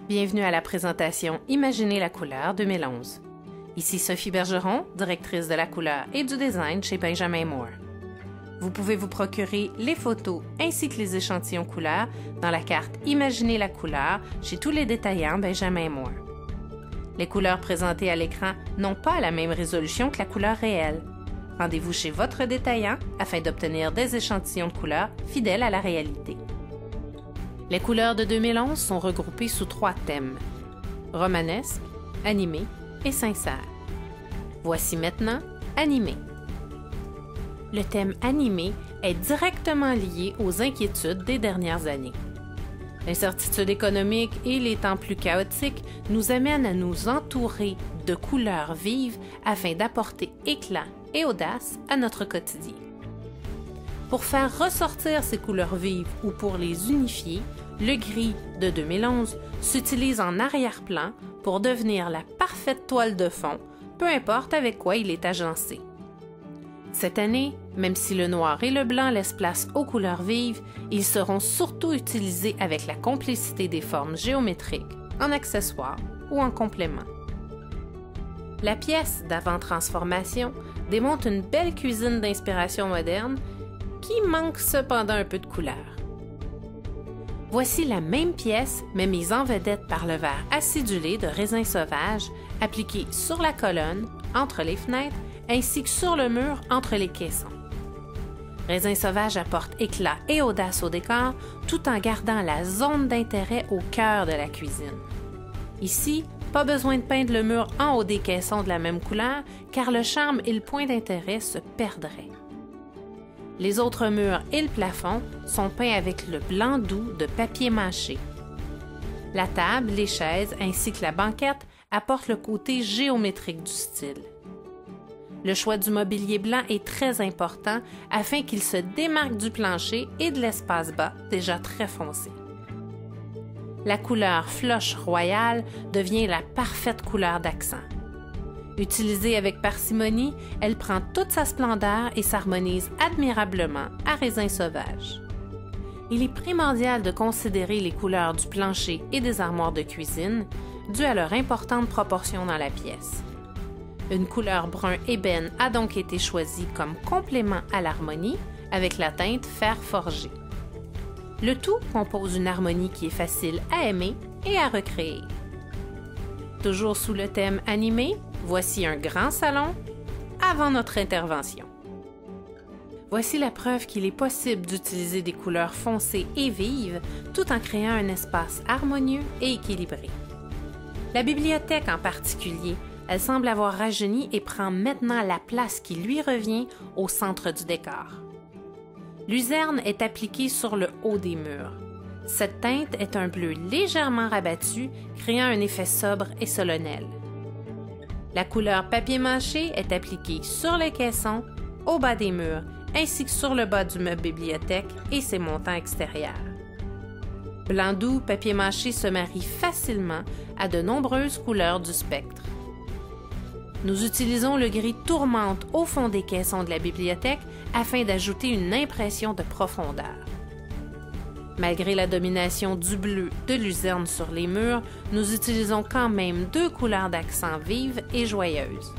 Bienvenue à la présentation Imaginez la couleur 2011. Ici Sophie Bergeron, directrice de la couleur et du design chez Benjamin Moore. Vous pouvez vous procurer les photos ainsi que les échantillons couleurs dans la carte Imaginez la couleur chez tous les détaillants Benjamin Moore. Les couleurs présentées à l'écran n'ont pas la même résolution que la couleur réelle. Rendez-vous chez votre détaillant afin d'obtenir des échantillons de couleurs fidèles à la réalité. Les couleurs de 2011 sont regroupées sous 3 thèmes: romanesque, animé et sincère. Voici maintenant animé. Le thème animé est directement lié aux inquiétudes des dernières années. L'incertitude économique et les temps plus chaotiques nous amènent à nous entourer de couleurs vives afin d'apporter éclat et audace à notre quotidien. Pour faire ressortir ces couleurs vives ou pour les unifier, le gris de 2011 s'utilise en arrière-plan pour devenir la parfaite toile de fond, peu importe avec quoi il est agencé. Cette année, même si le noir et le blanc laissent place aux couleurs vives, ils seront surtout utilisés avec la complicité des formes géométriques, en accessoires ou en complément. La pièce d'avant-transformation démontre une belle cuisine d'inspiration moderne qui manque cependant un peu de couleur. Voici la même pièce, mais mise en vedette par le verre acidulé de raisin sauvage appliqué sur la colonne, entre les fenêtres, ainsi que sur le mur entre les caissons. Raisin sauvage apporte éclat et audace au décor, tout en gardant la zone d'intérêt au cœur de la cuisine. Ici, pas besoin de peindre le mur en haut des caissons de la même couleur, car le charme et le point d'intérêt se perdraient. Les autres murs et le plafond sont peints avec le blanc doux de papier mâché. La table, les chaises ainsi que la banquette apportent le côté géométrique du style. Le choix du mobilier blanc est très important afin qu'il se démarque du plancher et de l'espace bas déjà très foncé. La couleur Flush Royal devient la parfaite couleur d'accent. Utilisée avec parcimonie, elle prend toute sa splendeur et s'harmonise admirablement à raisin sauvage. Il est primordial de considérer les couleurs du plancher et des armoires de cuisine, dues à leur importante proportion dans la pièce. Une couleur brun ébène a donc été choisie comme complément à l'harmonie avec la teinte fer forgé. Le tout compose une harmonie qui est facile à aimer et à recréer. Toujours sous le thème animé, voici un grand salon avant notre intervention. Voici la preuve qu'il est possible d'utiliser des couleurs foncées et vives tout en créant un espace harmonieux et équilibré. La bibliothèque en particulier, elle semble avoir rajeuni et prend maintenant la place qui lui revient au centre du décor. Luzerne est appliquée sur le haut des murs. Cette teinte est un bleu légèrement rabattu, créant un effet sobre et solennel. La couleur papier mâché est appliquée sur les caissons, au bas des murs, ainsi que sur le bas du meuble bibliothèque et ses montants extérieurs. Blanc doux papier mâché se marie facilement à de nombreuses couleurs du spectre. Nous utilisons le gris tourmente au fond des caissons de la bibliothèque afin d'ajouter une impression de profondeur. Malgré la domination du bleu de luzerne sur les murs, nous utilisons quand même 2 couleurs d'accent vives et joyeuses.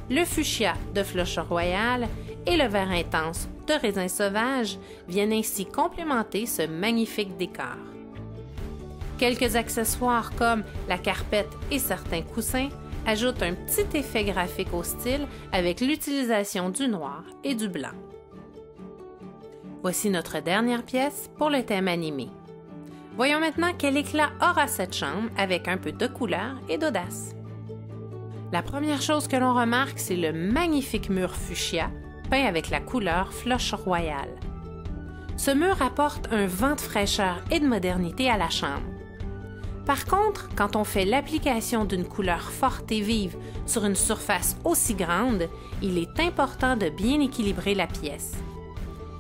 Le fuchsia de Flush Royal et le vert intense de raisin sauvage viennent ainsi complémenter ce magnifique décor. Quelques accessoires comme la carpette et certains coussins ajoutent un petit effet graphique au style avec l'utilisation du noir et du blanc. Voici notre dernière pièce pour le thème animé. Voyons maintenant quel éclat aura cette chambre avec un peu de couleur et d'audace. La première chose que l'on remarque, c'est le magnifique mur fuchsia peint avec la couleur Flush Royal. Ce mur apporte un vent de fraîcheur et de modernité à la chambre. Par contre, quand on fait l'application d'une couleur forte et vive sur une surface aussi grande, il est important de bien équilibrer la pièce.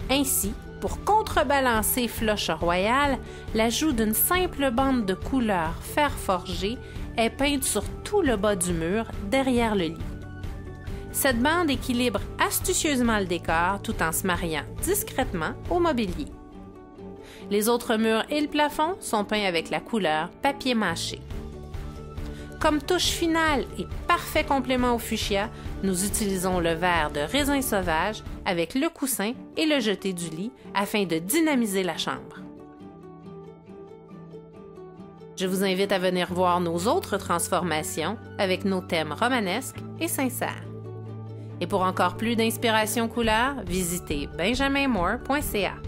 Ainsi, pour contrebalancer Flush Royal, l'ajout d'une simple bande de couleur fer forgé est peinte sur tout le bas du mur, derrière le lit. Cette bande équilibre astucieusement le décor tout en se mariant discrètement au mobilier. Les autres murs et le plafond sont peints avec la couleur papier mâché. Comme touche finale et parfait complément au fuchsia, nous utilisons le verre de raisin sauvage avec le coussin et le jeté du lit afin de dynamiser la chambre. Je vous invite à venir voir nos autres transformations avec nos thèmes romanesques et sincères. Et pour encore plus d'inspiration couleur, visitez benjaminmoore.ca.